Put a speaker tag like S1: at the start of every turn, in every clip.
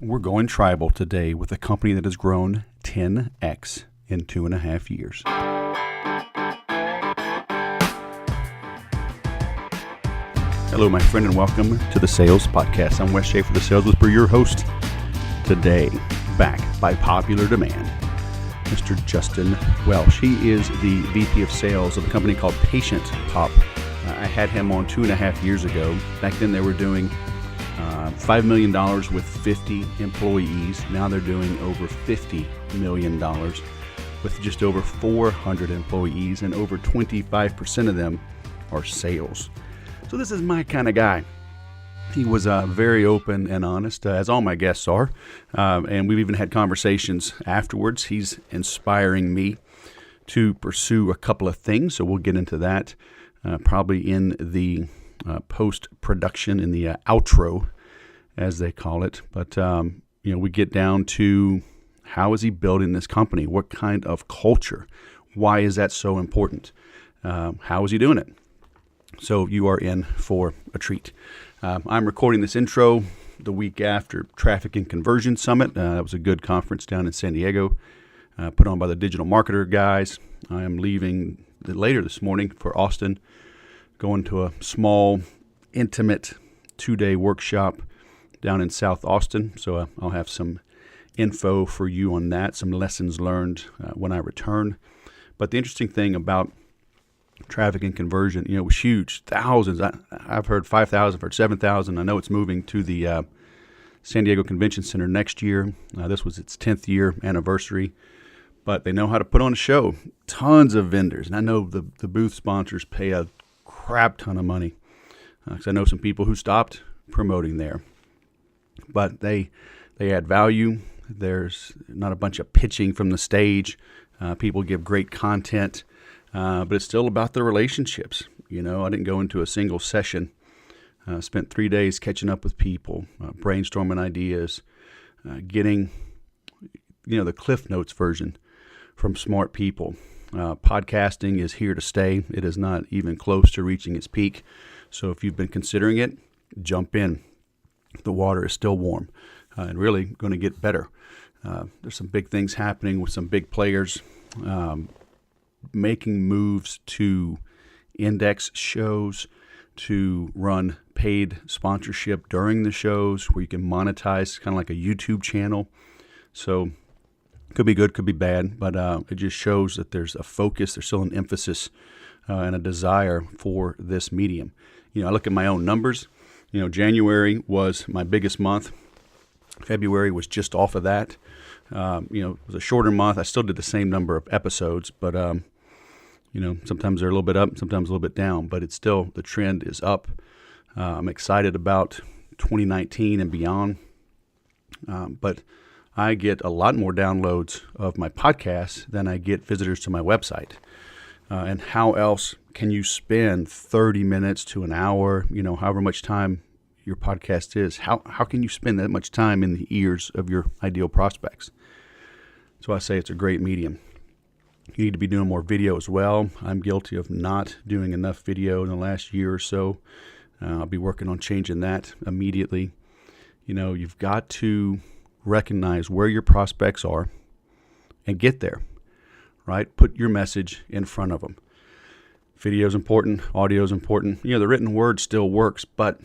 S1: We're going tribal today with a company that has grown 10x in 2.5 years. Hello, my friend, and welcome to the Sales Podcast. I'm Wes Schaefer, the Sales Whisperer, your host. Today, back by popular demand, Mr. Justin Welsh. He is the VP of Sales of a company called PatientPop. I had him on 2.5 years ago. Back then, they were doing $5 million with 50 employees. Now they're doing over $50 million with just over 400 employees, and over 25% of them are sales. So this is my kind of guy. He was very open and honest, as all my guests are, and we've even had conversations afterwards. He's inspiring me to pursue a couple of things, so we'll get into that probably in the post-production, in the outro, as they call it. But, we get down to how is he building this company? What kind of culture? Why is that so important? How is he doing it? So you are in for a treat. I'm recording this intro the week after Traffic and Conversion Summit. That was a good conference down in San Diego, put on by the Digital Marketer guys. I am leaving later this morning for Austin, going to a small, intimate 2-day workshop down in South Austin. So I'll have some info for you on that, some lessons learned when I return. But the interesting thing about traffic and conversion, it was huge. Thousands. I've heard 5,000, I've heard 7,000. I know it's moving to the San Diego Convention Center next year. This was its 10th year anniversary. But they know how to put on a show. Tons of vendors. And I know the booth sponsors pay a crap ton of money. Because I know some people who stopped promoting there. But they add value. There's not a bunch of pitching from the stage. People give great content. But it's still about the relationships. I didn't go into a single session. Spent 3 days catching up with people, brainstorming ideas, getting, the Cliff Notes version from smart people. Podcasting is here to stay. It is not even close to reaching its peak. So if you've been considering it, jump in. The water is still warm and really going to get better. There's some big things happening with some big players. Making moves to index shows, to run paid sponsorship during the shows where you can monetize, kind of like a YouTube channel. So could be good, could be bad, but it just shows that there's a focus, there's still an emphasis and a desire for this medium. I look at my own numbers. January was my biggest month. February was just off of that. It was a shorter month. I still did the same number of episodes, but sometimes they're a little bit up, sometimes a little bit down, but it's still, the trend is up. I'm excited about 2019 and beyond. But I get a lot more downloads of my podcast than I get visitors to my website. And how else can you spend 30 minutes to an hour, however much time your podcast is? How can you spend that much time in the ears of your ideal prospects? So I say it's a great medium. You need to be doing more video as well. I'm guilty of not doing enough video in the last year or so. I'll be working on changing that immediately. You've got to recognize where your prospects are and get there, right? Put your message in front of them. Video is important. Audio is important. The written word still works, but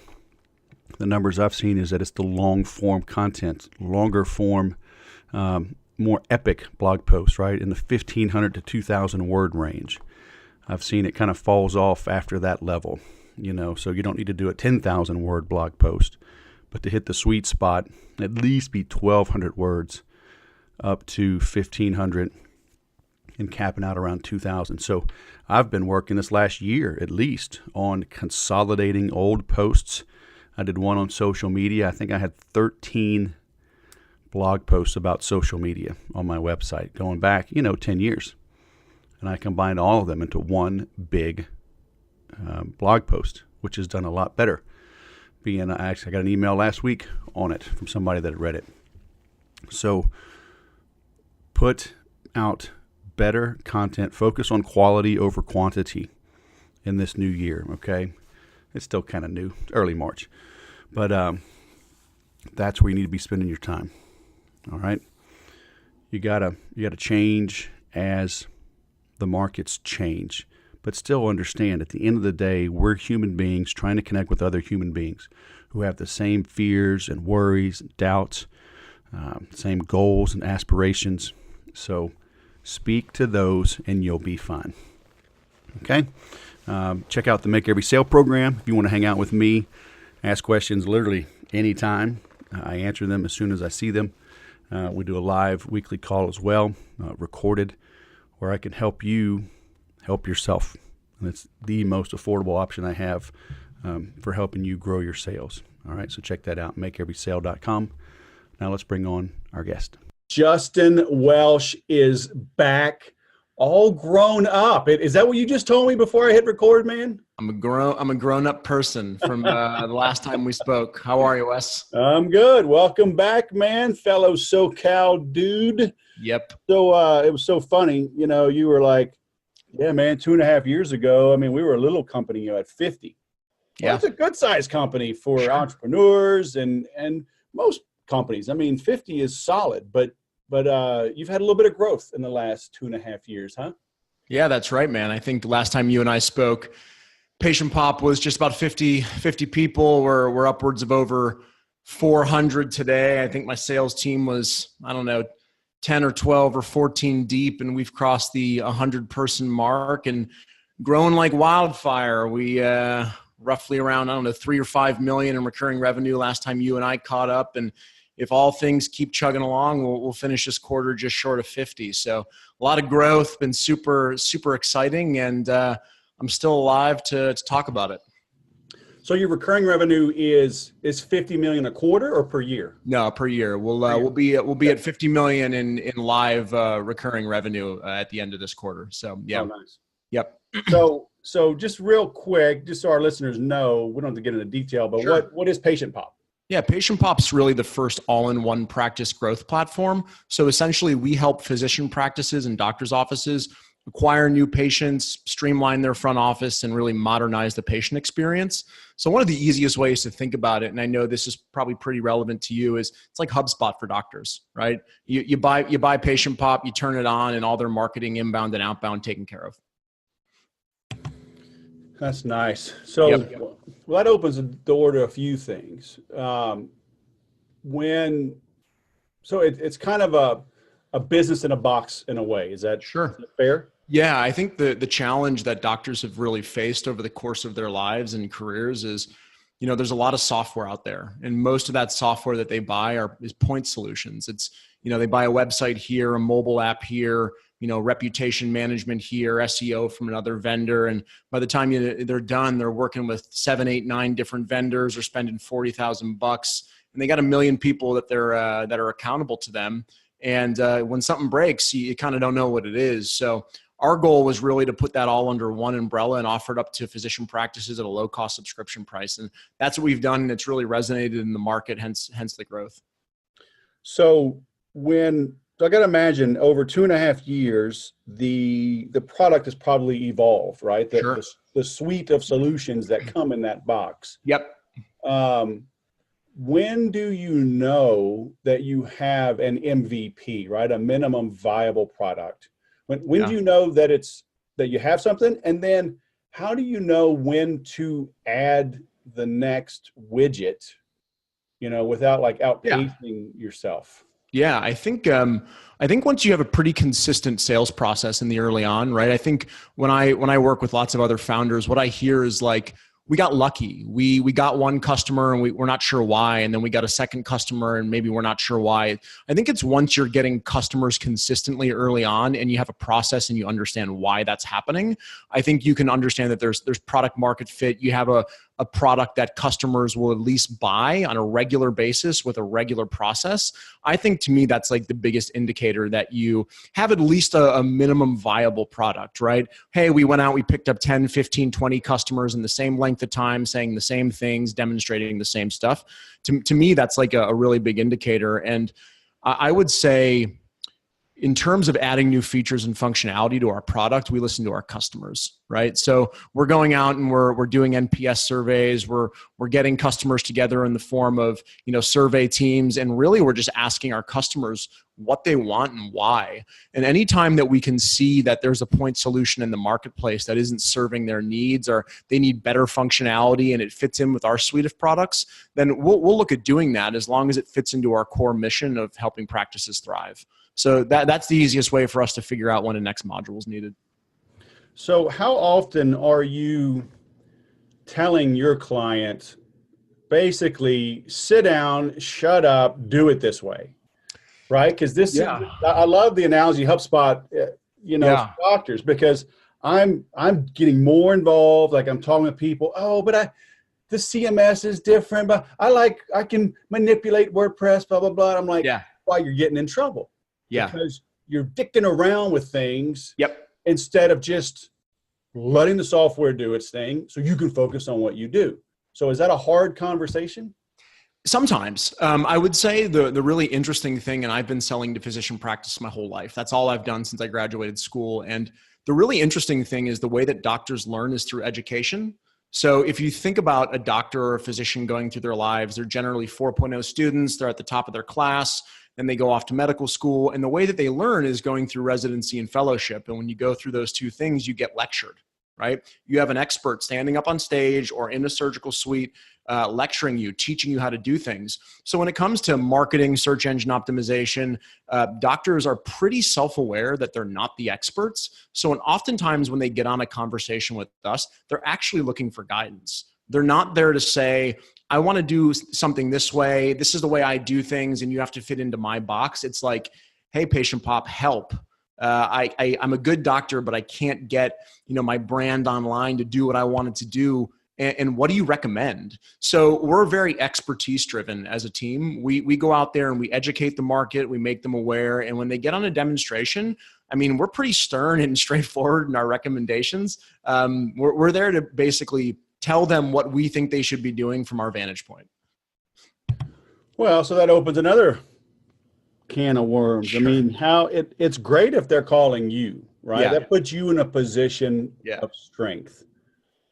S1: the numbers I've seen is that it's the long form content, longer form, more epic blog posts, right? In the 1,500 to 2,000 word range. I've seen it kind of falls off after that level, so you don't need to do a 10,000 word blog post, but to hit the sweet spot, at least be 1,200 words up to 1,500 and capping out around 2,000. So I've been working this last year at least on consolidating old posts. I did one on social media. I think I had 13 blog posts about social media on my website going back, 10 years. And I combined all of them into one big blog post, which has done a lot better. I actually got an email last week on it from somebody that had read it. So put out better content, focus on quality over quantity in this new year, okay? It's still kind of new, early March. But That's where you need to be spending your time. All right. You gotta change as the markets change, but still understand at the end of the day, we're human beings trying to connect with other human beings who have the same fears and worries and doubts, same goals and aspirations. So speak to those and you'll be fine. Okay. Check out the Make Every Sale program. If you want to hang out with me, ask questions literally anytime. I answer them as soon as I see them. We do a live weekly call as well, recorded, where I can help you help yourself. And it's the most affordable option I have for helping you grow your sales. All right, so check that out, makeeverysale.com. Now let's bring on our guest. Justin Welsh is back, all grown up. Is that what you just told me before I hit record, man?
S2: I'm a grown-up person from the last time we spoke. How are you, Wes?
S1: I'm good. Welcome back, man, fellow SoCal dude.
S2: Yep.
S1: So it was so funny. You know, you were like, yeah, man, 2.5 years ago, I mean, we were a little company, at 50. Well,
S2: Yeah.
S1: it's a good size company for entrepreneurs and most companies. I mean, 50 is solid, but you've had a little bit of growth in the last 2.5 years, huh?
S2: Yeah, that's right, man. I think last time you and I spoke, PatientPop was just about 50 people. We're upwards of over 400 today. I think my sales team was, 10 or 12 or 14 deep, and we've crossed the 100-person mark and grown like wildfire. We roughly around, 3 or 5 million in recurring revenue last time you and I caught up. And if all things keep chugging along, we'll finish this quarter just short of 50. So a lot of growth, been super, super exciting. And I'm still alive to talk about it.
S1: So your recurring revenue is 50 million a quarter or per year?
S2: No, per year. We'll be at 50 million in live recurring revenue at the end of this quarter. So yeah.
S1: Oh, nice.
S2: Yep.
S1: So just real quick, just so our listeners know, we don't have to get into detail, but
S2: Sure.
S1: what is PatientPop?
S2: Yeah, PatientPop's really the first all-in-one practice growth platform. So essentially, we help physician practices and doctors' offices acquire new patients, streamline their front office, and really modernize the patient experience. So one of the easiest ways to think about it, and I know this is probably pretty relevant to you, is it's like HubSpot for doctors, right? You buy PatientPop, you turn it on, and all their marketing, inbound and outbound, taken care of.
S1: That's nice. So
S2: Yep.
S1: Well, that opens the door to a few things. It's kind of a business in a box in a way. Is that fair?
S2: Yeah, I think the challenge that doctors have really faced over the course of their lives and careers is, there's a lot of software out there, and most of that software that they buy is point solutions. It's, they buy a website here, a mobile app here, reputation management here, SEO from another vendor. And by the time they're done, they're working with 7, 8, 9 different vendors or spending $40,000, and they got 1 million people that that are accountable to them. And when something breaks, you kind of don't know what it is. So our goal was really to put that all under one umbrella and offer it up to physician practices at a low cost subscription price. And that's what we've done. And it's really resonated in the market, hence the growth.
S1: So I got to imagine over 2.5 years, the product has probably evolved, right?
S2: Sure.
S1: The suite of solutions that come in that box.
S2: Yep.
S1: When do you know that you have an MVP, right? A minimum viable product. When do you know that you have something? And then how do you know when to add the next widget, without like outpacing yourself?
S2: Yeah, I think once you have a pretty consistent sales process in the early on, right? I think when I work with lots of other founders, what I hear is like, we got lucky. We got one customer and we're not sure why. And then we got a second customer and maybe we're not sure why. I think it's once you're getting customers consistently early on and you have a process and you understand why that's happening, I think you can understand that there's product market fit. You have a product that customers will at least buy on a regular basis with a regular process. I think to me, that's like the biggest indicator that you have at least a minimum viable product, right? Hey, we went out, we picked up 10, 15, 20 customers in the same length of time, saying the same things, demonstrating the same stuff. To me, that's like a really big indicator. And I would say in terms of adding new features and functionality to our product, we listen to our customers, right? So we're going out and we're doing NPS surveys. We're getting customers together in the form of, survey teams. And really, we're just asking our customers what they want and why. And anytime that we can see that there's a point solution in the marketplace that isn't serving their needs, or they need better functionality and it fits in with our suite of products, then we'll look at doing that, as long as it fits into our core mission of helping practices thrive. So that's the easiest way for us to figure out when the next module is needed.
S1: So how often are you telling your client, basically, sit down, shut up, do it this way? Right? Because I love the analogy HubSpot, doctors, because I'm getting more involved. Like, I'm talking to people. Oh, but the CMS is different, but I can manipulate WordPress, blah, blah, blah. I'm like, why you're getting in trouble?
S2: Yeah.
S1: Because you're dicking around with things.
S2: Yep.
S1: Instead of just letting the software do its thing so you can focus on what you do. So is that a hard conversation?
S2: Sometimes. I would say the really interesting thing, and I've been selling to physician practice my whole life. That's all I've done since I graduated school. And the really interesting thing is the way that doctors learn is through education. So if you think about a doctor or a physician going through their lives, they're generally 4.0 students. They're at the top of their class. Then they go off to medical school. And the way that they learn is going through residency and fellowship. And when you go through those two things, you get lectured, right? You have an expert standing up on stage or in a surgical suite, lecturing you, teaching you how to do things. So when it comes to marketing, search engine optimization, doctors are pretty self-aware that they're not the experts. So oftentimes when they get on a conversation with us, they're actually looking for guidance. They're not there to say, I want to do something this way. This is the way I do things, and you have to fit into my box. It's like, hey, PatientPop, help. I'm a good doctor, but I can't get my brand online to do what I wanted to do. And what do you recommend? So we're very expertise driven as a team. We go out there and we educate the market. We make them aware. And when they get on a demonstration, we're pretty stern and straightforward in our recommendations. We're there to basically tell them what we think they should be doing from our vantage point.
S1: Well, so that opens another can of worms.
S2: Sure.
S1: How it's great if they're calling you, right?
S2: Yeah.
S1: That puts you in a position of strength.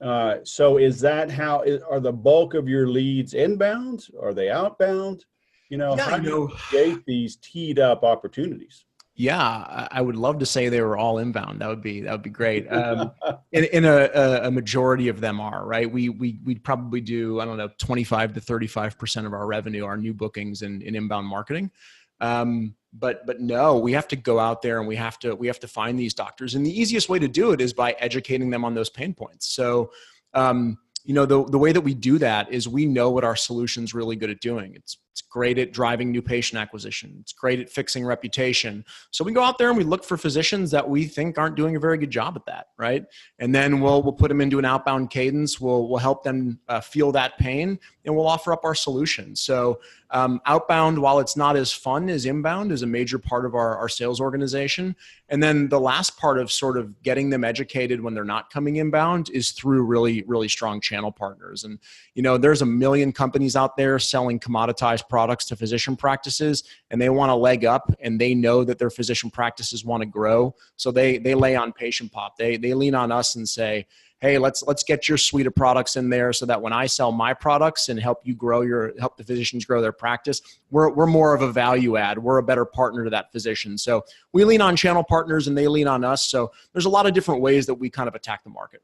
S1: So is that are the bulk of your leads inbound? Are they outbound? How do you create these teed up opportunities?
S2: Yeah, I would love to say they were all inbound. That would be great. In a majority of them are, right. We'd probably do, 25 to 35% of our revenue, our new bookings in inbound marketing. But no, we have to go out there and we have to find these doctors. And the easiest way to do it is by educating them on those pain points. So, the way that we do that is we know what our solution's really good at doing. It's great at driving new patient acquisition. It's great at fixing reputation. So we go out there and we look for physicians that we think aren't doing a very good job at that, right? And then we'll put them into an outbound cadence. We'll help them feel that pain, and we'll offer up our solution. So outbound, while it's not as fun as inbound, is a major part of our sales organization. And then the last part of sort of getting them educated when they're not coming inbound is through really, really strong channel partners. And, there's a million companies out there selling commoditized products to physician practices, and they want a leg up, and they know that their physician practices want to grow. So they lay on PatientPop. They lean on us and say, hey, let's get your suite of products in there so that when I sell my products and help the physicians grow their practice, we're more of a value add. We're a better partner to that physician. So we lean on channel partners and they lean on us. So there's a lot of different ways that we kind of attack the market.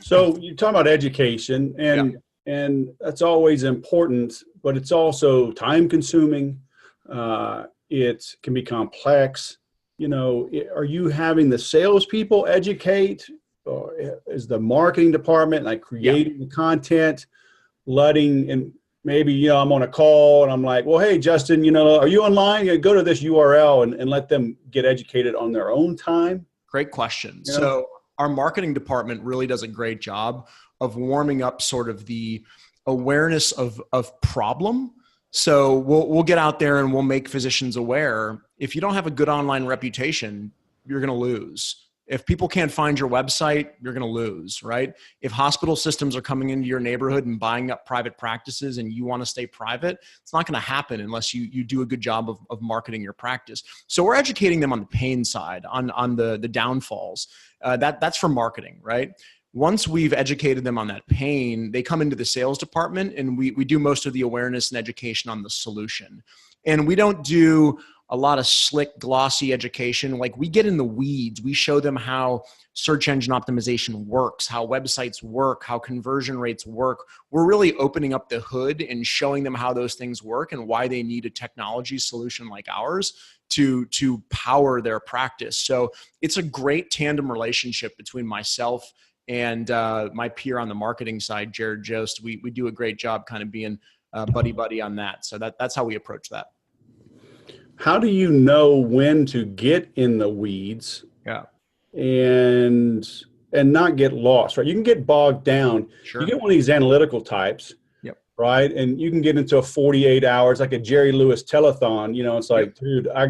S1: So you talk about education and that's always important, but it's also time consuming. It can be complex. Are you having the salespeople educate? Or is the marketing department creating the content, and maybe, I'm on a call and I'm like, well, hey, Justin, are you online? Go to this URL and let them get educated on their own time.
S2: Great question. So our marketing department really does a great job of warming up sort of the awareness of problem. So we'll get out there and we'll make physicians aware. If you don't have a good online reputation, you're going to lose. If people can't find your website, you're going to lose, right? If hospital systems are coming into your neighborhood and buying up private practices and you want to stay private, it's not going to happen unless you do a good job of marketing your practice. So we're educating them on the pain side, on the downfalls. That's for marketing, right? Once we've educated them on that pain, they come into the sales department and we do most of the awareness and education on the solution. And we don't do a lot of slick, glossy education. Like, we get in the weeds. We show them how search engine optimization works, how websites work, how conversion rates work. We're really opening up the hood and showing them how those things work and why they need a technology solution like ours to power their practice. So it's a great tandem relationship between myself and my peer on the marketing side, Jared Jost. We do a great job kind of being buddy on that. So that's how we approach that.
S1: How do you know when to get in the weeds?
S2: Yeah.
S1: And not get lost, right? You can get bogged down.
S2: Sure.
S1: You get one of these analytical types,
S2: yep,
S1: right? And you can get into a 48 hours, like a Jerry Lewis telethon. You know, it's like, yep, dude, I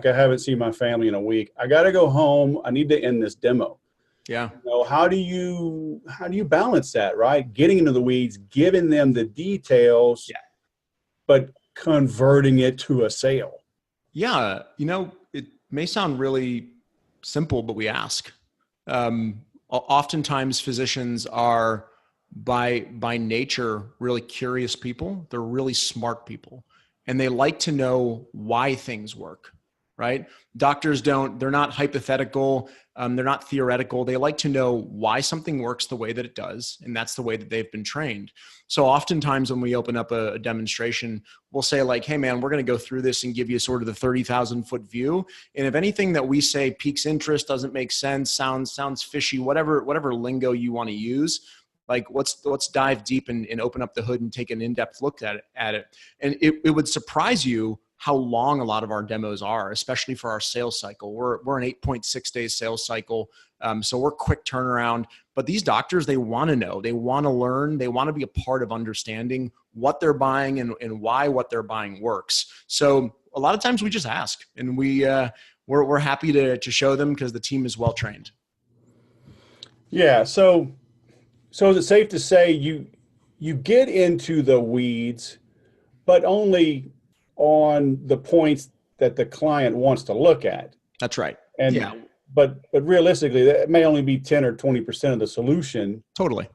S1: haven't seen my family in a week. I got to go home. I need to end this demo.
S2: Yeah.
S1: You know, how do you balance that, right? Getting into the weeds, giving them the details, yeah, but converting it to a sale.
S2: Yeah. You know, it may sound really simple, but we ask. Oftentimes physicians are by nature really curious people. They're really smart people, and they like to know why things work, right? Doctors they're not hypothetical. They're not theoretical. They like to know why something works the way that it does. And that's the way that they've been trained. So oftentimes when we open up a demonstration, we'll say like, hey man, we're going to go through this and give you sort of the 30,000 foot view. And if anything that we say piques interest, doesn't make sense, sounds fishy, whatever lingo you want to use, like let's dive deep and open up the hood and take an in-depth look at it. And it would surprise you how long a lot of our demos are, especially for our sales cycle. We're an 8.6 day sales cycle. So we're quick turnaround, but these doctors, they want to know, they want to learn, they want to be a part of understanding what they're buying and why what they're buying works. So a lot of times we just ask, and we're happy to show them because the team is well trained.
S1: Yeah. So is it safe to say you get into the weeds, but only on the points that the client wants to look at?
S2: That's right.
S1: And
S2: yeah.
S1: But realistically, that may only be 10 or 20% of the solution.
S2: Totally.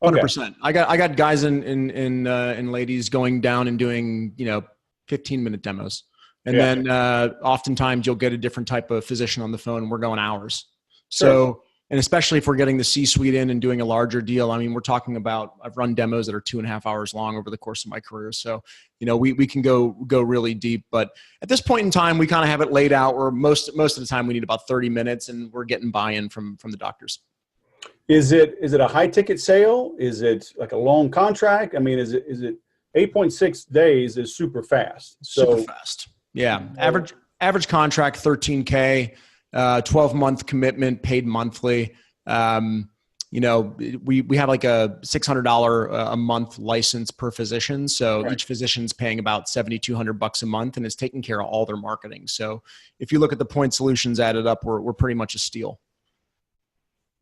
S2: 100%. Okay. I got guys and ladies going down and doing, 15-minute demos. And then oftentimes you'll get a different type of physician on the phone and we're going hours. So, sure. And especially if we're getting the C-suite in and doing a larger deal, I mean, we're talking about, I've run demos that are 2.5 hours long over the course of my career. So, we can go really deep, but at this point in time, we kind of have it laid out where most of the time we need about 30 minutes and we're getting buy-in from the doctors.
S1: Is it a high ticket sale? Is it like a long contract? I mean, is it 8.6 days is super fast.
S2: Super fast. Yeah. Average contract, 13K. 12-month commitment, paid monthly. We have like a $600 a month license per physician. So right. Each physician's paying about $7,200 a month and it's taking care of all their marketing. So if you look at the point solutions added up, we're pretty much a steal.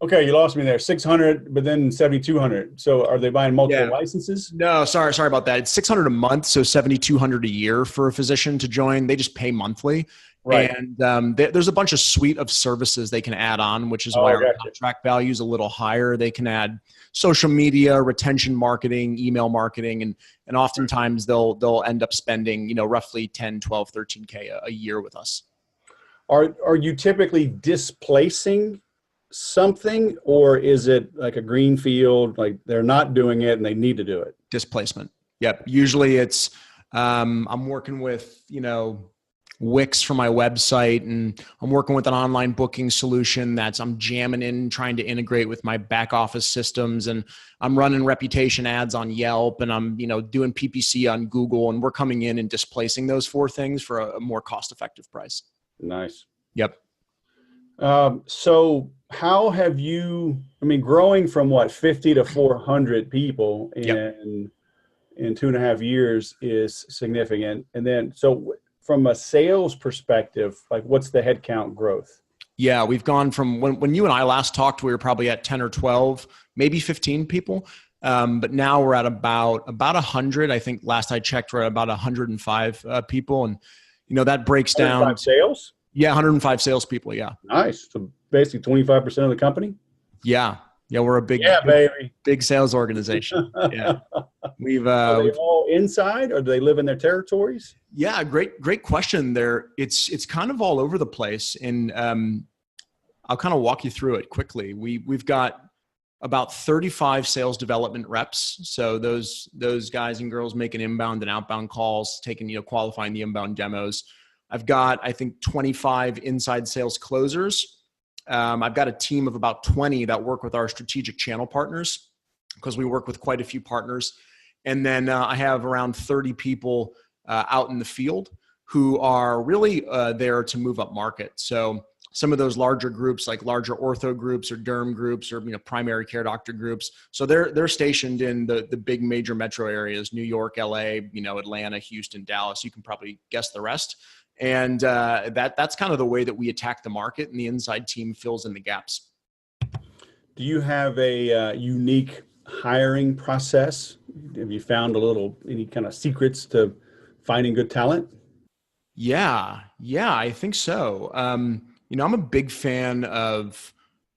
S1: Okay, you lost me there. 600, but then 7,200. So are they buying multiple licenses?
S2: No, sorry about that. It's 600 a month, so 7,200 a year for a physician to join. They just pay monthly. Right. And there's a bunch of suite of services they can add on, which is why our contract value is a little higher. They can add social media, retention marketing, email marketing, and oftentimes they'll end up spending, roughly 10, 12, 13K a year with us.
S1: Are you typically displacing something, or is it like a green field, like they're not doing it and they need to do it?
S2: Displacement. Yep. Usually it's I'm working with, Wix for my website, and I'm working with an online booking solution I'm jamming in, trying to integrate with my back office systems, and I'm running reputation ads on Yelp, and I'm, doing PPC on Google, and we're coming in and displacing those 4 things for a more cost-effective price.
S1: Nice.
S2: Yep.
S1: So how have you, growing from 50 to 400 people in 2.5 years is significant. And then, so from a sales perspective, like what's the headcount growth?
S2: Yeah, we've gone from when you and I last talked, we were probably at 10 or 12, maybe 15 people. But now we're at about 100. I think last I checked, we're at about 105 people. And, that breaks down.
S1: 105 sales?
S2: Yeah, 105 salespeople. Yeah.
S1: Nice. So basically 25% of the company?
S2: Yeah. Yeah, we're a big sales organization. Yeah.
S1: Are they all inside, or do they live in their territories?
S2: Yeah, great question there. It's kind of all over the place. And I'll kind of walk you through it quickly. We've got about 35 sales development reps. So those guys and girls making inbound and outbound calls, qualifying the inbound demos. I've got, I think, 25 inside sales closers. I've got a team of about 20 that work with our strategic channel partners, because we work with quite a few partners. And then I have around 30 people out in the field who are really there to move up market. So some of those larger groups, like larger ortho groups or derm groups or primary care doctor groups. So they're stationed in the big major metro areas: New York, LA, Atlanta, Houston, Dallas. You can probably guess the rest. And that's kind of the way that we attack the market, and the inside team fills in the gaps.
S1: Do you have a unique hiring process? Have you found any kind of secrets to finding good talent?
S2: Yeah, I think so. I'm a big fan of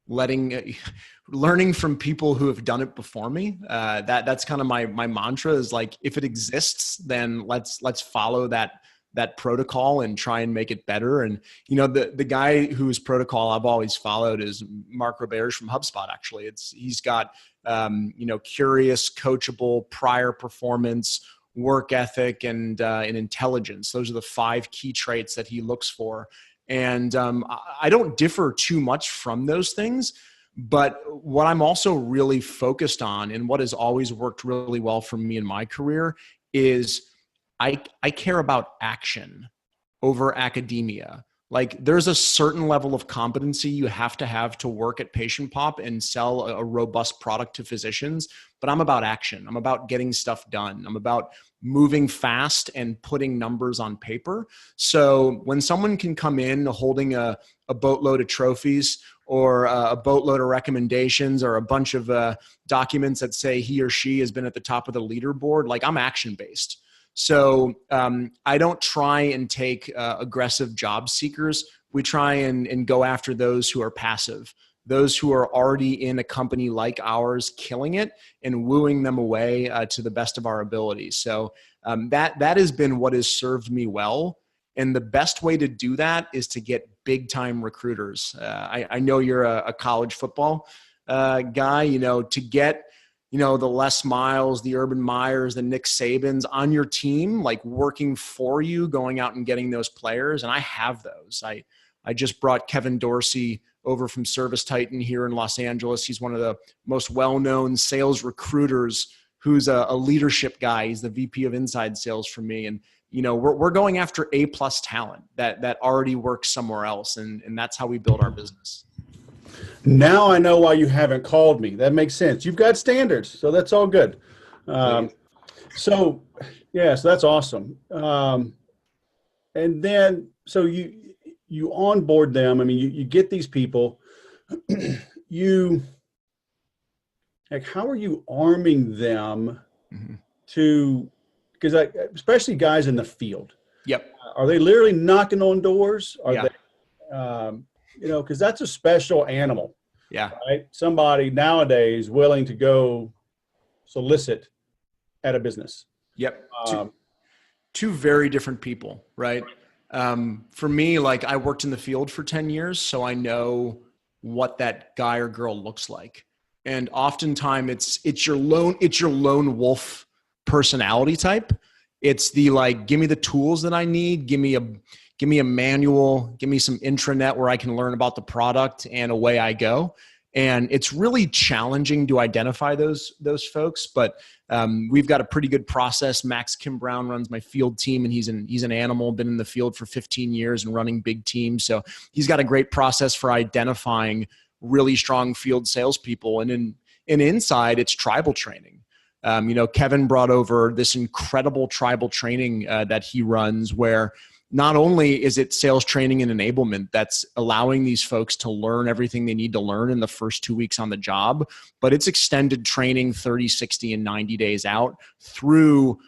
S2: learning from people who have done it before me. That's kind of my mantra, is like, if it exists, then let's follow that protocol and try and make it better. And, the guy whose protocol I've always followed is Mark Roberge from HubSpot. Actually, he's got, curious, coachable, prior performance, work ethic, and intelligence. Those are the 5 key traits that he looks for. And I don't differ too much from those things, but what I'm also really focused on, and what has always worked really well for me in my career, is I care about action over academia. Like, there's a certain level of competency you have to work at PatientPop and sell a robust product to physicians. But I'm about action. I'm about getting stuff done. I'm about moving fast and putting numbers on paper. So when someone can come in holding a boatload of trophies, or a boatload of recommendations, or a bunch of documents that say he or she has been at the top of the leaderboard, like, I'm action-based. So I don't try and take aggressive job seekers. We try and go after those who are passive, those who are already in a company like ours, killing it, and wooing them away to the best of our abilities. So that has been what has served me well. And the best way to do that is to get big time recruiters. I know you're a college football guy, to get the Les Miles, the Urban Meyers, the Nick Sabans on your team, like working for you, going out and getting those players. And I have those. I just brought Kevin Dorsey over from Service Titan here in Los Angeles. He's one of the most well-known sales recruiters, who's a leadership guy. He's the VP of inside sales for me. And, we're going after A+ talent that already works somewhere else. And that's how we build our business.
S1: Now I know why you haven't called me. That makes sense. You've got standards, so that's all good. So that's awesome. And then, so you onboard them. I mean, you get these people. How are you arming them to? Because especially guys in the field.
S2: Yep.
S1: Are they literally knocking on doors? Are they? Because that's a special animal.
S2: Yeah.
S1: Right. Somebody nowadays willing to go solicit at a business.
S2: Yep. Two very different people, right? For me, like, I worked in the field for 10 years, so I know what that guy or girl looks like. And oftentimes it's your lone wolf personality type. It's the, like, give me the tools that I need, give me a manual, give me some intranet where I can learn about the product, and away I go. And it's really challenging to identify those folks, but we've got a pretty good process. Max Kim Brown runs my field team, and he's an animal, been in the field for 15 years and running big teams. So he's got a great process for identifying really strong field salespeople. And inside, it's tribal training. Kevin brought over this incredible tribal training that he runs, where not only is it sales training and enablement that's allowing these folks to learn everything they need to learn in the first 2 weeks on the job, but it's extended training 30, 60, and 90 days out through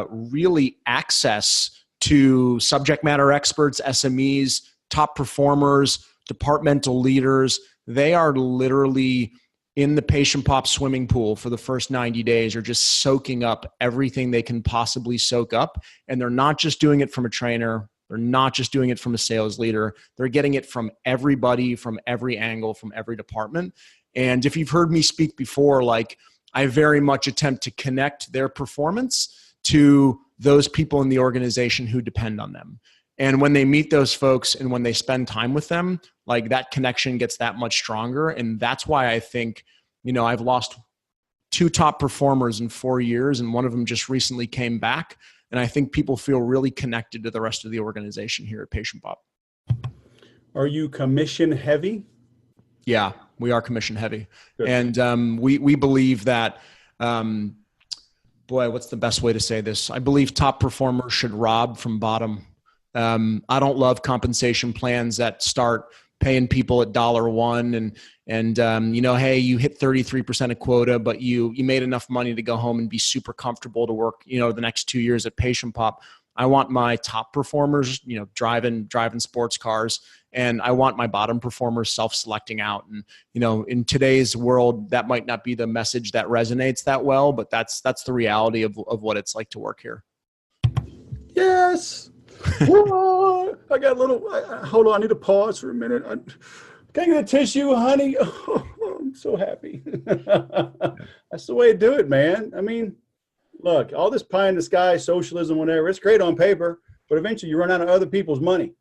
S2: really access to subject matter experts, SMEs, top performers, departmental leaders. They are literally in the PatientPop swimming pool for the first 90 days, are just soaking up everything they can possibly soak up. And they're not just doing it from a trainer. They're not just doing it from a sales leader. They're getting it from everybody, from every angle, from every department. And if you've heard me speak before, like, I very much attempt to connect their performance to those people in the organization who depend on them. And when they meet those folks and when they spend time with them, like, that connection gets that much stronger. And that's why I think, I've lost 2 top performers in 4 years, and one of them just recently came back. And I think people feel really connected to the rest of the organization here at PatientPop.
S3: Are you commission heavy?
S2: Yeah, we are commission heavy.
S3: Good.
S2: And we believe that, what's the best way to say this? I believe top performers should rob from bottom. I don't love compensation plans that start paying people at $1 and hey, you hit 33% of quota, but you made enough money to go home and be super comfortable to work, the next 2 years at PatientPop. I want my top performers, driving sports cars, and I want my bottom performers self-selecting out. And, in today's world, that might not be the message that resonates that well, but that's the reality of what it's like to work here.
S3: Yes. Whoa, I got a little, hold on, I need to pause for a minute. Can I get a tissue, honey? Oh, I'm so happy. That's the way to do it, man. I mean, look, all this pie in the sky, socialism, whatever, it's great on paper, but eventually you run out of other people's money,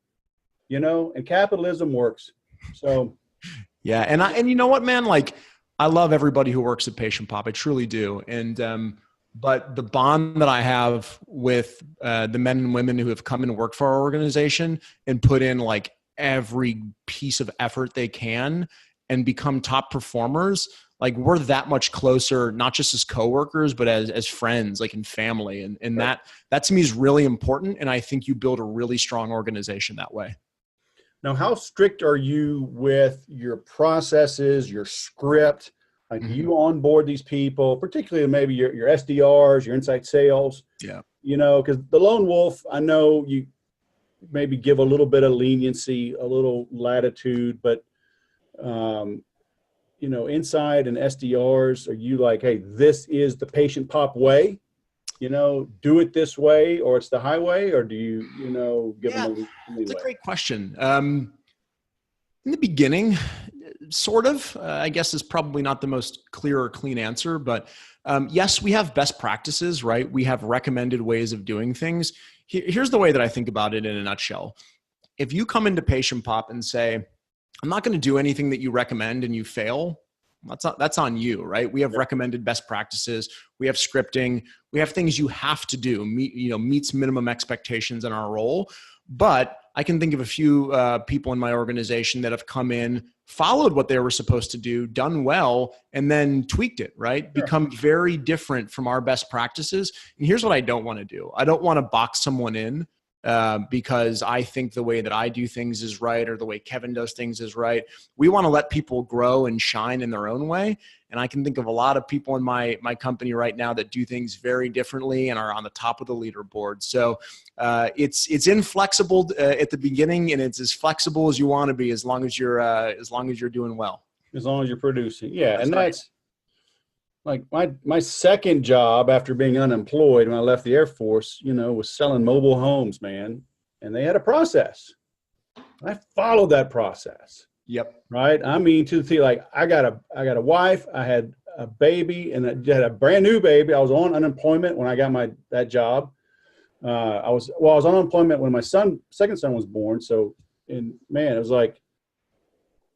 S3: and capitalism works. So.
S2: Yeah. And you know what, man, like, I love everybody who works at PatientPop. I truly do. And, but the bond that I have with the men and women who have come and worked for our organization and put in like every piece of effort they can and become top performers, like, we're that much closer, not just as coworkers, but as friends, like in family. And
S3: right.
S2: that to me is really important. And I think you build a really strong organization that way.
S3: Now, how strict are you with your processes, your script? Like, do you onboard these people, particularly maybe your SDRs, your inside sales?
S2: Yeah.
S3: Because the lone wolf, I know you maybe give a little bit of leniency, a little latitude, but, inside and SDRs, are you like, hey, this is the PatientPop way? Do it this way, or it's the highway, or do you, give them a leeway?
S2: It's a great question. In the beginning, sort of, I guess is probably not the most clear or clean answer, but yes, we have best practices, right? We have recommended ways of doing things. Here's the way that I think about it in a nutshell. If you come into PatientPop and say, I'm not going to do anything that you recommend, and you fail, that's on you, right? We have recommended best practices. We have scripting. We have things you have to do, meets minimum expectations in our role. But I can think of a few people in my organization that have come in, followed what they were supposed to do, done well, and then tweaked it, right? Sure. Become very different from our best practices. And here's what I don't want to do. I don't want to box someone in because I think the way that I do things is right, or the way Kevin does things is right. We want to let people grow and shine in their own way. And I can think of a lot of people in my company right now that do things very differently and are on the top of the leaderboard. So it's inflexible at the beginning, and it's as flexible as you want to be, as long as you're doing well.
S3: As long as you're producing. Yeah.
S2: That's
S3: and
S2: right.
S3: That's like my second job after being unemployed when I left the Air Force, was selling mobile homes, man. And they had a process. I followed that process.
S2: Yep.
S3: Right. I mean, to the like, I got a wife, I had a baby, and I had a brand new baby. I was on unemployment when I got that job. I was on unemployment when my second son was born. So, and man, it was like,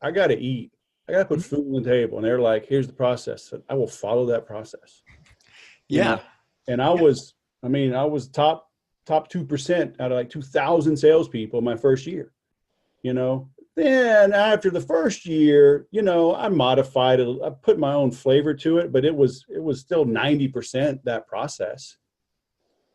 S3: I got to eat. I got to put food on the table. And they're like, here's the process. I will follow that process.
S2: Yeah.
S3: And I was top 2% out of like 2,000 salespeople my first year, Then after the first year, I modified it. I put my own flavor to it, but it was still 90% that process.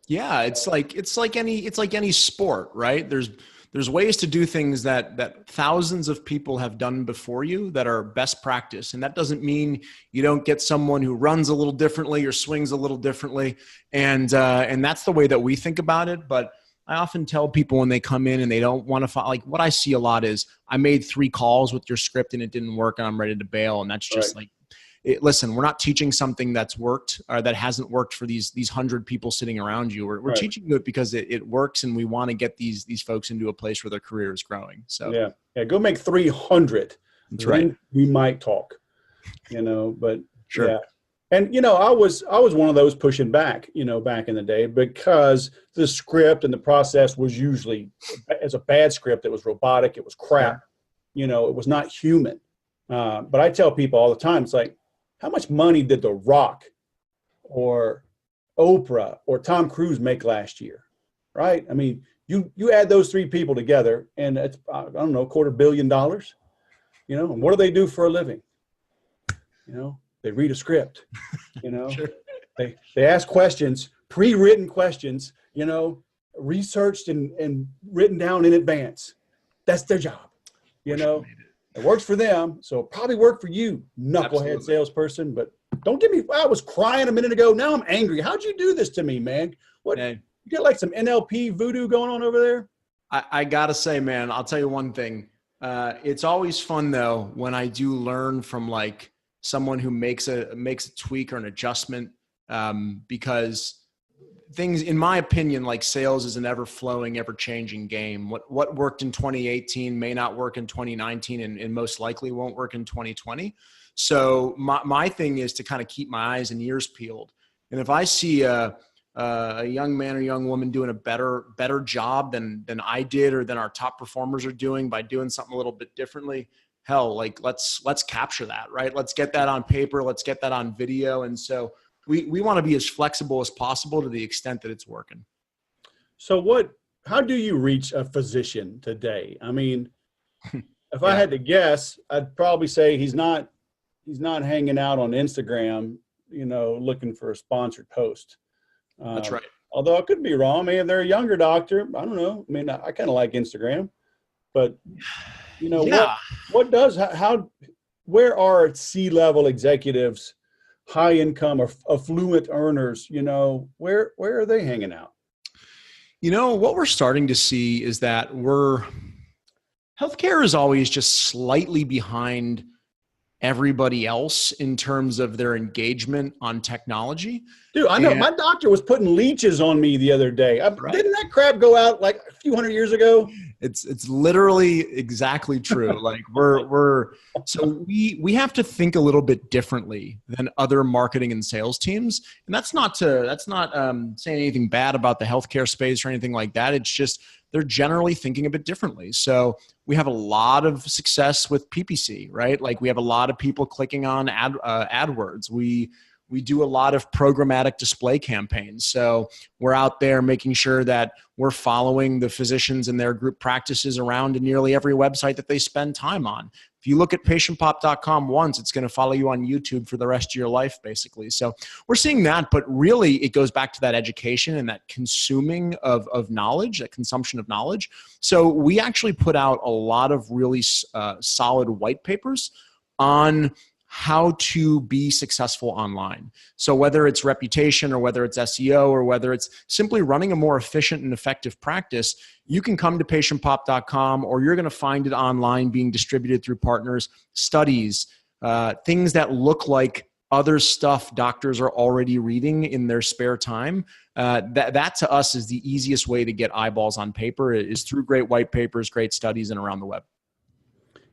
S2: Yeah, it's like any sport, right? There's ways to do things that thousands of people have done before you that are best practice, and that doesn't mean you don't get someone who runs a little differently or swings a little differently, and that's the way that we think about it. But I often tell people when they come in and they don't want to follow, like what I see a lot is, I made 3 calls with your script and it didn't work and I'm ready to bail, and that's just
S3: Right.
S2: listen, we're not teaching something that's worked or that hasn't worked for these 100 people sitting around you. We're
S3: Right.
S2: teaching you it because it works, and we want to get these folks into a place where their career is growing. So
S3: Yeah. Yeah. Go make 300.
S2: that's right.
S3: Then we might talk, but
S2: Sure.
S3: yeah. And, I was one of those pushing back, back in the day, because the script and the process was usually as a bad script. It was robotic. It was crap. It was not human. But I tell people all the time, it's like, how much money did The Rock or Oprah or Tom Cruise make last year? Right? I mean, you add those 3 people together and it's, I don't know, $250 million, and what do they do for a living? They read a script,
S2: Sure.
S3: they ask questions, pre-written questions, researched and written down in advance. That's their job, It works for them, so it probably worked for you, knucklehead
S2: Absolutely.
S3: salesperson. But don't get me, I was crying a minute ago. Now I'm angry. How'd you do this to me, man? What,
S2: Hey,
S3: you got like some NLP voodoo going on over there?
S2: I gotta say, man, I'll tell you one thing. It's always fun though when I do learn from like someone who makes a tweak or an adjustment, because things, in my opinion, like sales is an ever-flowing, ever-changing game. What worked in 2018 may not work in 2019, and most likely won't work in 2020. So my thing is to kind of keep my eyes and ears peeled. And if I see a young man or young woman doing a better job than I did, or than our top performers are doing by doing something a little bit differently, hell, like let's capture that, right? Let's get that on paper. Let's get that on video. And so we want to be as flexible as possible to the extent that it's working.
S3: So how do you reach a physician today? I mean, if I
S2: Yeah.
S3: had to guess, I'd probably say he's not hanging out on Instagram, looking for a sponsored post.
S2: That's right.
S3: Although I could be wrong. I mean, if they're a younger doctor, I don't know. I mean, I kind of like Instagram, but
S2: Yeah.
S3: where are C-level executives, high income or affluent earners, where are they hanging out?
S2: What we're starting to see is that healthcare is always just slightly behind everybody else in terms of their engagement on technology.
S3: Dude, I know my doctor was putting leeches on me the other day.
S2: Right.
S3: Didn't that crap go out like a few hundred years ago?
S2: It's literally exactly true. Like so we have to think a little bit differently than other marketing and sales teams. And that's not saying anything bad about the healthcare space or anything like that. It's just they're generally thinking a bit differently. So we have a lot of success with PPC, right? Like we have a lot of people clicking on AdWords. We do a lot of programmatic display campaigns. So we're out there making sure that we're following the physicians and their group practices around in nearly every website that they spend time on. If you look at patientpop.com once, it's going to follow you on YouTube for the rest of your life, basically. So we're seeing that, but really it goes back to that education and that consuming of knowledge, that consumption of knowledge. So we actually put out a lot of really solid white papers on how to be successful online. So whether it's reputation or whether it's SEO or whether it's simply running a more efficient and effective practice, you can come to patientpop.com, or you're going to find it online being distributed through partners, studies, things that look like other stuff doctors are already reading in their spare time. That to us is the easiest way to get eyeballs on paper, is through great white papers, great studies, and around the web.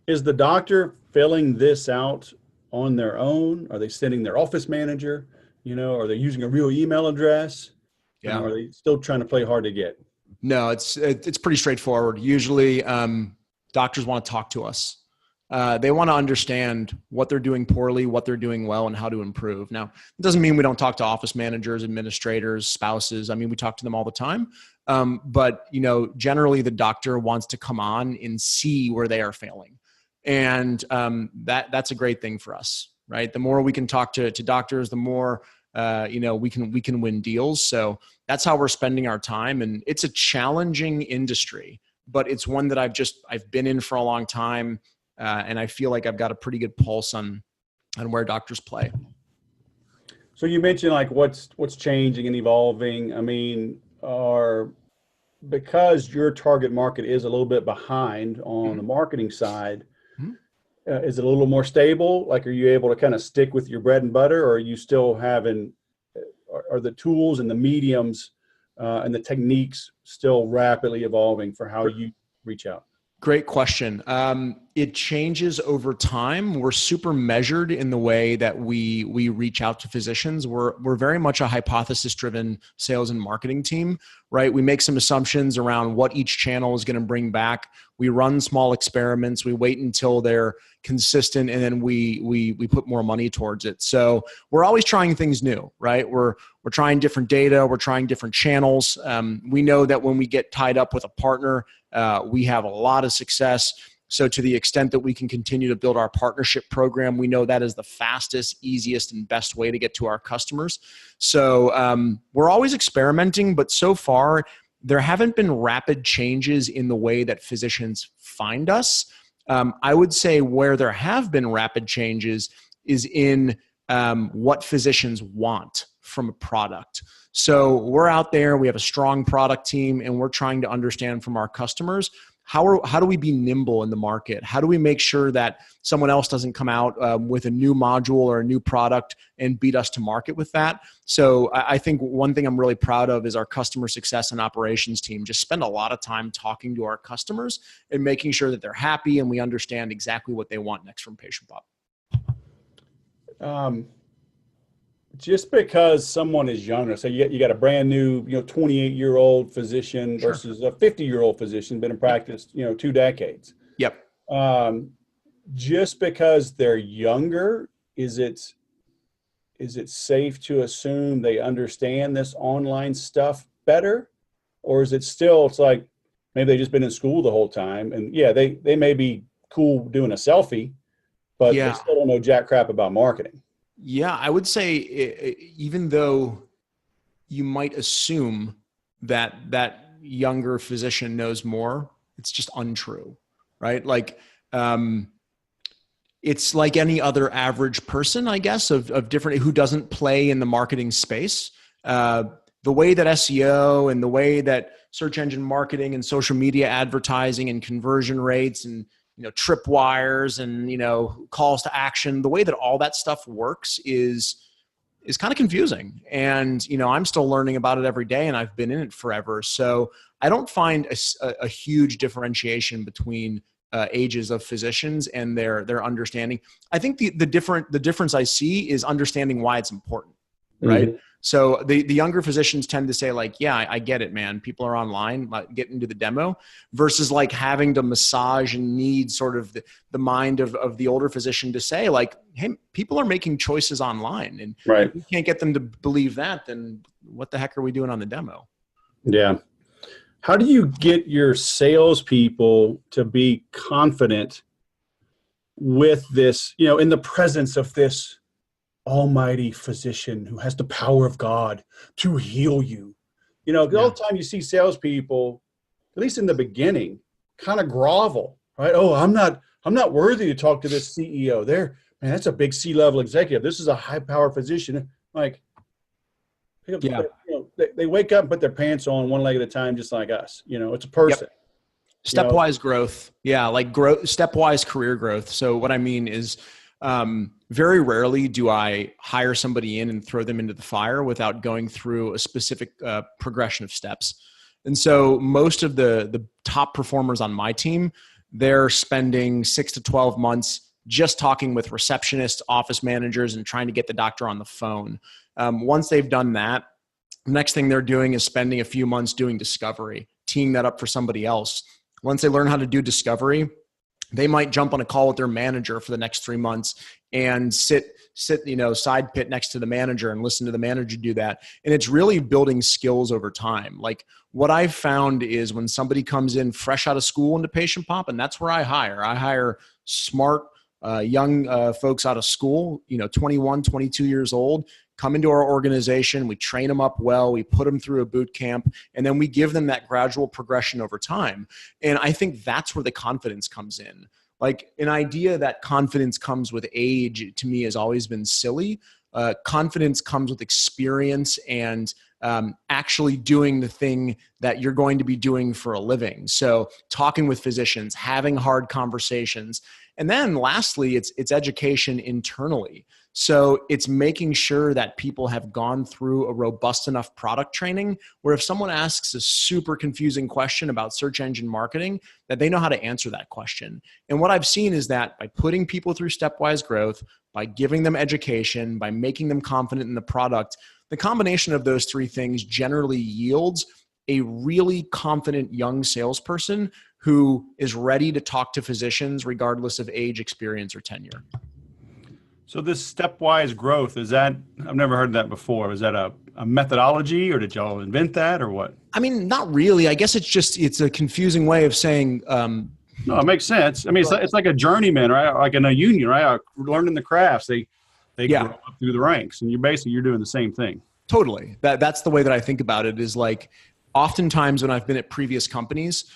S3: Is the doctor filling this out on their own? Are they sending their office manager? Are they using a real email address?
S2: Yeah.
S3: Are they still trying to play hard to get?
S2: No, it's pretty straightforward. Usually doctors want to talk to us. They want to understand what they're doing poorly, what they're doing well, and how to improve. Now, it doesn't mean we don't talk to office managers, administrators, spouses. I mean, we talk to them all the time. But generally the doctor wants to come on and see where they are failing. And that's a great thing for us, right? The more we can talk to doctors, the more we can win deals. So that's how we're spending our time. And it's a challenging industry, but it's one that I've been in for a long time. And I feel like I've got a pretty good pulse on where doctors play.
S3: So you mentioned like what's changing and evolving. I mean, because your target market is a little bit behind on the marketing side, is it a little more stable? Like, are you able to kind of stick with your bread and butter, or are you still having, are the tools and the mediums and the techniques still rapidly evolving for how you reach out?
S2: Great question. It changes over time. We're super measured in the way that we reach out to physicians. We're very much a hypothesis-driven sales and marketing team, right? We make some assumptions around what each channel is going to bring back. We run small experiments. We wait until they're consistent, and then we put more money towards it. So we're always trying things new, right? We're trying different data. We're trying different channels. We know that when we get tied up with a partner, we have a lot of success. So to the extent that we can continue to build our partnership program, we know that is the fastest, easiest, and best way to get to our customers. So we're always experimenting, but so far there haven't been rapid changes in the way that physicians find us. I would say where there have been rapid changes is in what physicians want from a product. So we're out there, we have a strong product team, and we're trying to understand from our customers, how do we be nimble in the market? How do we make sure that someone else doesn't come out with a new module or a new product and beat us to market with that? So I think one thing I'm really proud of is our customer success and operations team just spend a lot of time talking to our customers and making sure that they're happy and we understand exactly what they want next from PatientPop.
S3: Just because someone is younger, so you got a brand new, 28-year-old physician versus a 50-year-old physician, been in practice, 2 decades.
S2: Yep.
S3: Just because they're younger, is it safe to assume they understand this online stuff better? Or is it still, it's like, maybe they've just been in school the whole time, and they may be cool doing a selfie, but they still don't know jack crap about marketing.
S2: Yeah, I would say even though you might assume that that younger physician knows more, it's just untrue, right? Like, it's like any other average person, I guess, of different, who doesn't play in the marketing space. The way that SEO and the way that search engine marketing and social media advertising and conversion rates and tripwires and, calls to action, the way that all that stuff works is kind of confusing. And, I'm still learning about it every day, and I've been in it forever. So I don't find a huge differentiation between ages of physicians and their understanding. I think the difference I see is understanding why it's important, right? Mm-hmm. So the younger physicians tend to say like, yeah, I get it, man. People are online, like, get into the demo, versus like having to massage and need sort of the mind of the older physician to say like, hey, people are making choices online, and if we can't get them to believe that, then what the heck are we doing on the demo? Yeah.
S3: How do you get your salespeople to be confident with this, in the presence of this almighty physician who has the power of God to heal you? All the time you see salespeople, at least in the beginning, kind of grovel, right? Oh, I'm not worthy to talk to this CEO. That's a big C-level executive. This is a high-power physician. Like, they wake up and put their pants on one leg at a time, just like us. It's a person.
S2: Yep. Stepwise growth. Yeah, like stepwise career growth. So what I mean is, very rarely do I hire somebody in and throw them into the fire without going through a specific progression of steps. And so most of the top performers on my team, they're spending 6 to 12 months just talking with receptionists, office managers, and trying to get the doctor on the phone. Once they've done that, the next thing they're doing is spending a few months doing discovery, teeing that up for somebody else. Once they learn how to do discovery, they might jump on a call with their manager for the next 3 months and sit, side pit next to the manager and listen to the manager do that. And it's really building skills over time. Like, what I've found is when somebody comes in fresh out of school into PatientPop, and that's where I hire smart, young folks out of school, 21, 22 years old, come into our organization, we train them up well, we put them through a boot camp, and then we give them that gradual progression over time. And I think that's where the confidence comes in. Like, an idea that confidence comes with age, to me, has always been silly. Confidence comes with experience and actually doing the thing that you're going to be doing for a living. So talking with physicians, having hard conversations. And then lastly, it's education internally. So it's making sure that people have gone through a robust enough product training where if someone asks a super confusing question about search engine marketing, that they know how to answer that question. And what I've seen is that by putting people through stepwise growth, by giving them education, by making them confident in the product, the combination of those three things generally yields a really confident young salesperson who is ready to talk to physicians regardless of age, experience, or tenure.
S1: So this stepwise growth, is that, I've never heard that before. Is that a methodology, or did y'all invent that, or what?
S2: I mean, not really. I guess it's a confusing way of saying.
S1: No, it makes sense. I mean, it's like a journeyman, right? Like in a union, right? Learning the crafts, they grow up through the ranks, and you're doing the same thing.
S2: Totally. That's the way that I think about it. Is like, oftentimes when I've been at previous companies,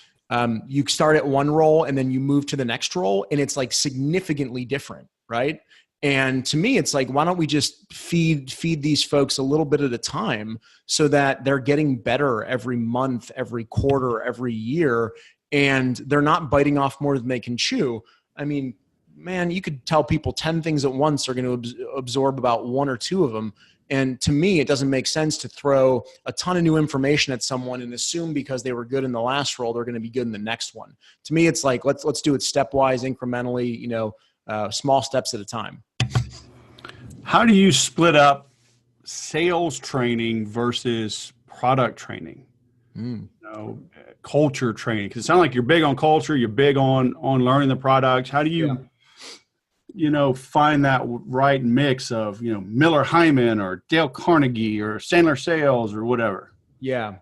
S2: you start at one role and then you move to the next role, and it's like significantly different, right? And to me, it's like, why don't we just feed these folks a little bit at a time so that they're getting better every month, every quarter, every year, and they're not biting off more than they can chew. I mean, man, you could tell people 10 things at once are going to absorb about one or two of them. And to me, it doesn't make sense to throw a ton of new information at someone and assume because they were good in the last role, they're going to be good in the next one. To me, it's like, let's do it stepwise, incrementally, small steps at a time.
S1: How do you split up sales training versus product training? Culture training? Because it sounds like you're big on culture, you're big on learning the products. How do you, find that right mix of, Miller Hyman or Dale Carnegie or Sandler Sales or whatever?
S2: Yeah.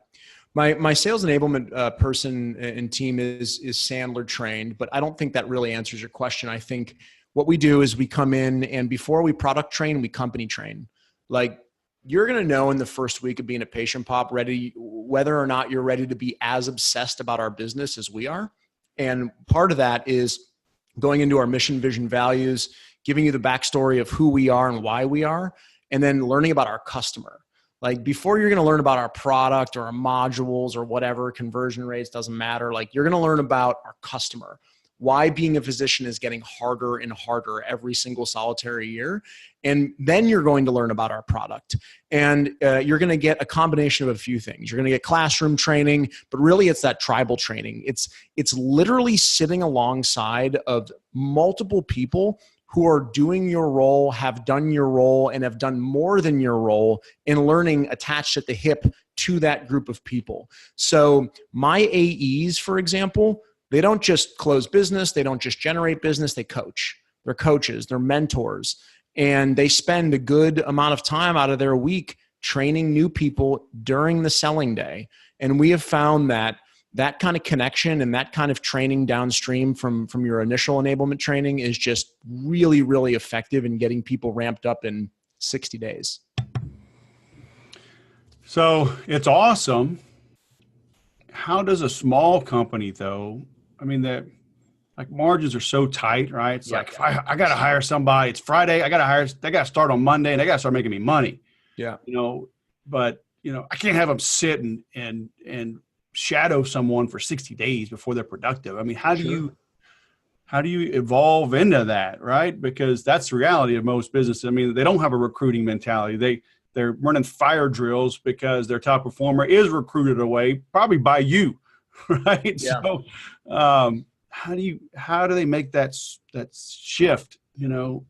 S2: My sales enablement person and team is Sandler trained, but I don't think that really answers your question. I think what we do is we come in, and before we product train, we company train. Like, you're going to know in the first week of being a PatientPop whether or not you're ready to be as obsessed about our business as we are. And part of that is going into our mission, vision, values, giving you the backstory of who we are and why we are, and then learning about our customer. Like, before you're going to learn about our product or our modules or whatever, conversion rates, doesn't matter. Like, you're going to learn about our customer. Why being a physician is getting harder and harder every single solitary year. And then you're going to learn about our product. And you're going to get a combination of a few things. You're going to get classroom training, but really it's that tribal training. It's literally sitting alongside of multiple people who are doing your role, have done your role, and have done more than your role, and learning attached at the hip to that group of people. So my AEs, for example, they don't just close business. They don't just generate business. They coach. They're coaches. They're mentors. And they spend a good amount of time out of their week training new people during the selling day. And we have found that kind of connection and that kind of training downstream from your initial enablement training is just really, really effective in getting people ramped up in 60 days.
S1: So it's awesome. How does a small company, though, I mean, like margins are so tight, right? It's like, if I got to hire somebody, it's Friday, they got to start on Monday, and they got to start making me money. Yeah. But I can't have them sit and shadow someone for 60 days before they're productive. I mean, how do you evolve into that, right? Because that's the reality of most businesses. I mean, they don't have a recruiting mentality. They're running fire drills because their top performer is recruited away, probably by you, right? Yeah. So, how do they make that shift, to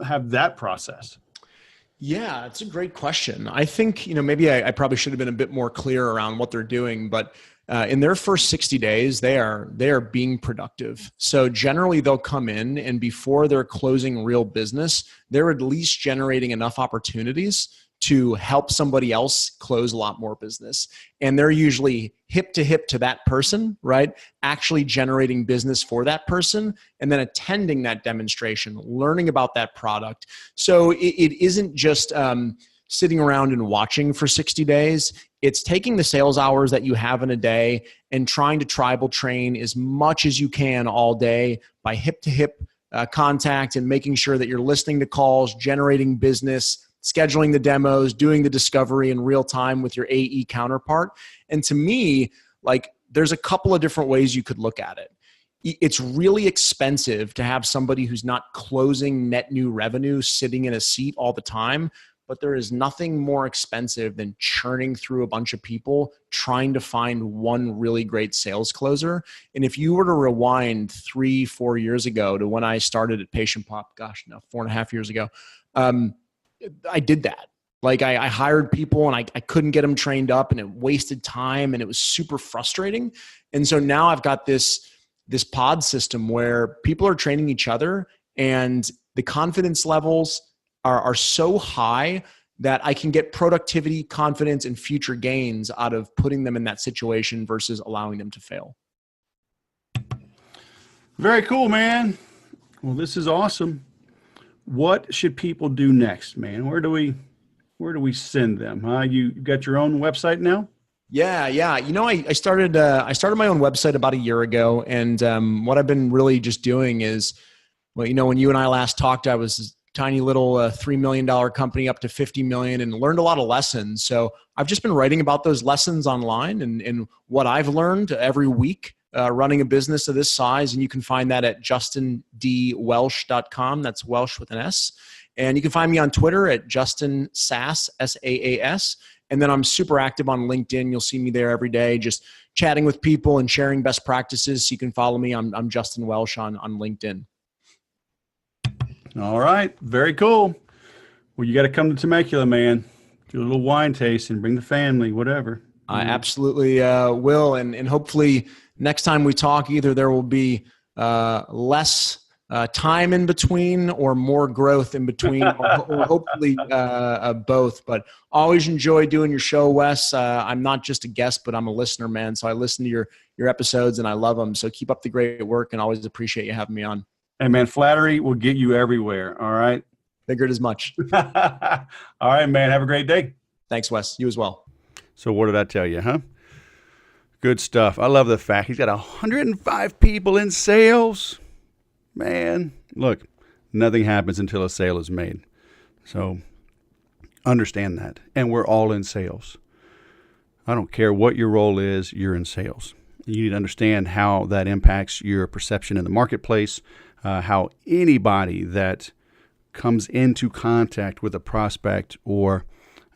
S1: have that process?
S2: Yeah, it's a great question. I think, maybe I probably should have been a bit more clear around what they're doing, but in their first 60 days, they are being productive. So generally they'll come in, and before they're closing real business, they're at least generating enough opportunities to help somebody else close a lot more business. And they're usually hip to that person, right? Actually generating business for that person and then attending that demonstration, learning about that product. So it isn't just sitting around and watching for 60 days. It's taking the sales hours that you have in a day and trying to tribal train as much as you can all day by hip to hip contact and making sure that you're listening to calls, generating business, scheduling the demos, doing the discovery in real time with your AE counterpart. And to me, like, there's a couple of different ways you could look at it. It's really expensive to have somebody who's not closing net new revenue sitting in a seat all the time. But there is nothing more expensive than churning through a bunch of people trying to find one really great sales closer. And if you were to rewind 3-4 years ago to when I started at PatientPop, 4.5 years ago, I did that. Like I hired people and I couldn't get them trained up and it wasted time and it was super frustrating. And so now I've got this pod system where people are training each other and the confidence levels are so high that I can get productivity, confidence, and future gains out of putting them in that situation versus allowing them to fail.
S3: Very cool, man. Well, this is awesome. What should people do next, man? Where do we send them? You got your own website now?
S2: Yeah. You know, I started my own website about a year ago, and what I've been really just doing is, well, you know, when you and I last talked, I was tiny little $3 million company up to 50 million and learned a lot of lessons. So I've just been writing about those lessons online and what I've learned every week running a business of this size. And you can find that at justindwelsh.com. That's Welsh with an S. And you can find me on Twitter at Justin Sass, S-A-A-S. And then I'm super active on LinkedIn. You'll see me there every day, just chatting with people and sharing best practices. So you can follow me. I'm Justin Welsh on LinkedIn.
S3: All right. Very cool. Well, you got to come to Temecula, man. Do a little wine tasting, bring the family, whatever.
S2: I absolutely will. And hopefully next time we talk, either there will be less time in between or more growth in between, or hopefully both. But always enjoy doing your show, Wes. I'm not just a guest, but I'm a listener, man. So I listen to your episodes and I love them. So keep up the great work and always appreciate you having me on.
S3: Hey, man, flattery will get you everywhere. All right.
S2: Figured as much.
S3: All right, man. Have a great day.
S2: Thanks, Wes. You as well.
S1: So what did I tell you, huh? Good stuff. I love the fact he's got 105 people in sales. Man, look, nothing happens until a sale is made. So understand that. And we're all in sales. I don't care what your role is, you're in sales. You need to understand how that impacts your perception in the marketplace, how anybody that comes into contact with a prospect or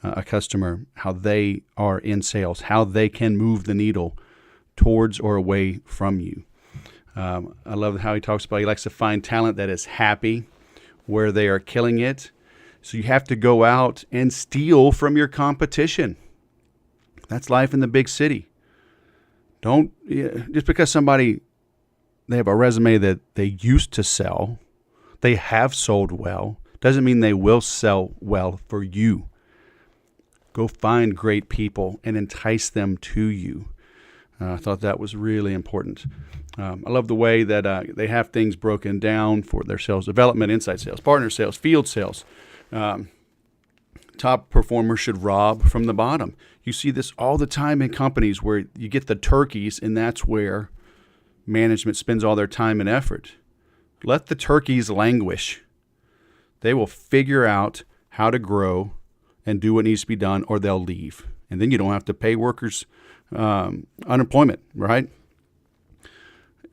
S1: a customer, how they are in sales, how they can move the needle towards or away from you. I love how he talks about he likes to find talent that is happy where they are killing it. So you have to go out and steal from your competition. That's life in the big city. Don't, just because they have a resume that they used to sell, they have sold well, doesn't mean they will sell well for you. Go find great people and entice them to you. I thought that was really important. I love the way that they have things broken down for their sales development, inside sales, partner sales, field sales. Top performers should rob from the bottom. You see this all the time in companies where you get the turkeys, and that's where management spends all their time and effort. Let the turkeys languish. They will figure out how to grow and do what needs to be done, or they'll leave. And then you don't have to pay workers unemployment, right?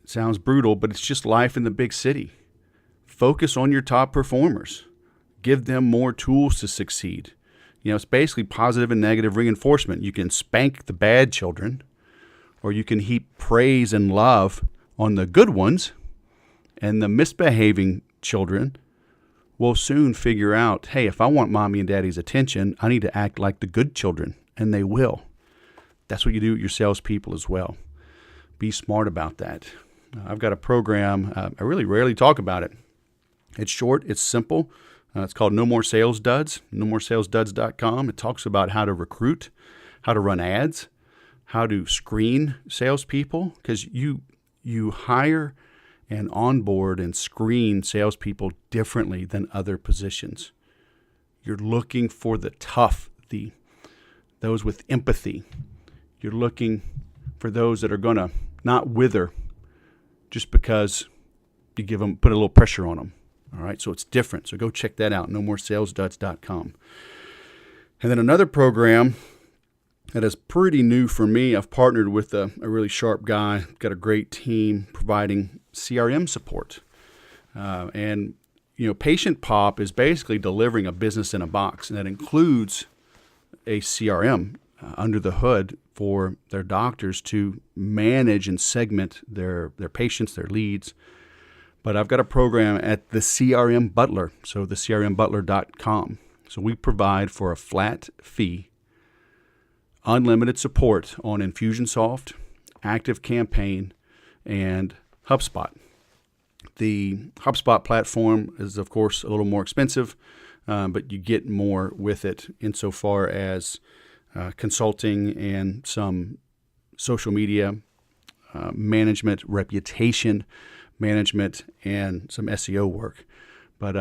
S1: It sounds brutal, but it's just life in the big city. Focus on your top performers. Give them more tools to succeed. You know, it's basically positive and negative reinforcement. You can spank the bad children, or you can heap praise and love on the good ones, and the misbehaving children will soon figure out, hey, if I want mommy and daddy's attention, I need to act like the good children, and they will. That's what you do with your salespeople as well. Be smart about that. I've got a program. I really rarely talk about it. It's short. It's simple. It's called No More Sales Duds, nomoresalesduds.com. It talks about how to recruit, how to run ads, how to screen salespeople, because you hire and onboard and screen salespeople differently than other positions. You're looking for the tough, those with empathy. You're looking for those that are going to not wither just because you put a little pressure on them. All right, so it's different. So go check that out, nomoresalesduds.com. And then another program that is pretty new for me, I've partnered with a really sharp guy, got a great team providing CRM support. And PatientPop is basically delivering a business in a box, and that includes a CRM under the hood for their doctors to manage and segment their patients, their leads. But I've got a program at the CRM Butler, so the crmbutler.com. So we provide for a flat fee, unlimited support on Infusionsoft, ActiveCampaign, and HubSpot. The HubSpot platform is, of course, a little more expensive, but you get more with it insofar as consulting and some social media management, reputation management, and some SEO work. But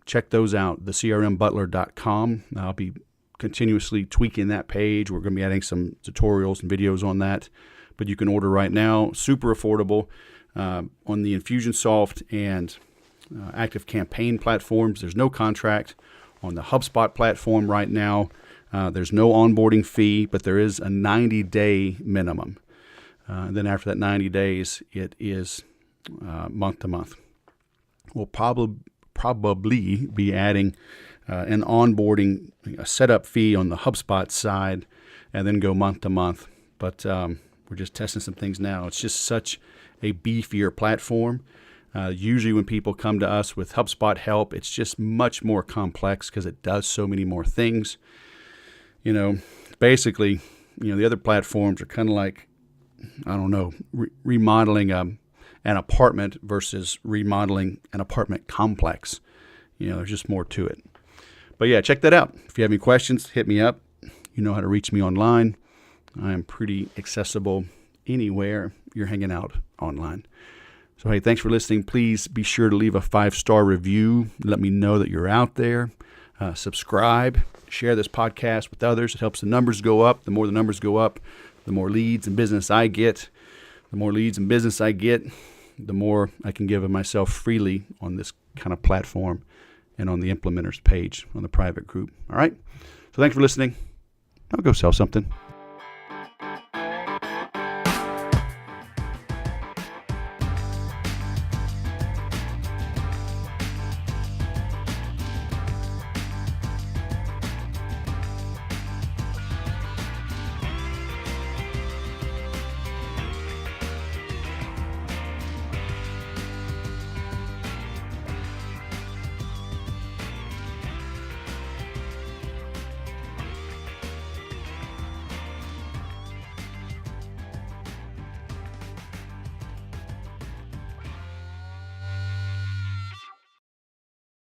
S1: check those out, the crmbutler.com. I'll be continuously tweaking that page. We're going to be adding some tutorials and videos on that. But you can order right now, super affordable. On the Infusionsoft and ActiveCampaign platforms, there's no contract. On the HubSpot platform right now, there's no onboarding fee, but there is a 90-day minimum. And then after that 90 days, it is month to month. We'll probably be adding an onboarding, a setup fee on the HubSpot side, and then go month to month. But we're just testing some things now. It's just such a beefier platform. Usually when people come to us with HubSpot help, it's just much more complex because it does so many more things. Basically, the other platforms are kind of like, remodeling an apartment versus remodeling an apartment complex. There's just more to it. But yeah, check that out. If you have any questions, hit me up. You know how to reach me online. I am pretty accessible anywhere you're hanging out online. So, hey, thanks for listening. Please be sure to leave a 5-star review. Let me know that you're out there. Subscribe. Share this podcast with others. It helps the numbers go up. The more the numbers go up, the more leads and business I get. The more leads and business I get, the more I can give of myself freely on this kind of platform and on the implementers page on the private group. All right? So thanks for listening. I'll go sell something.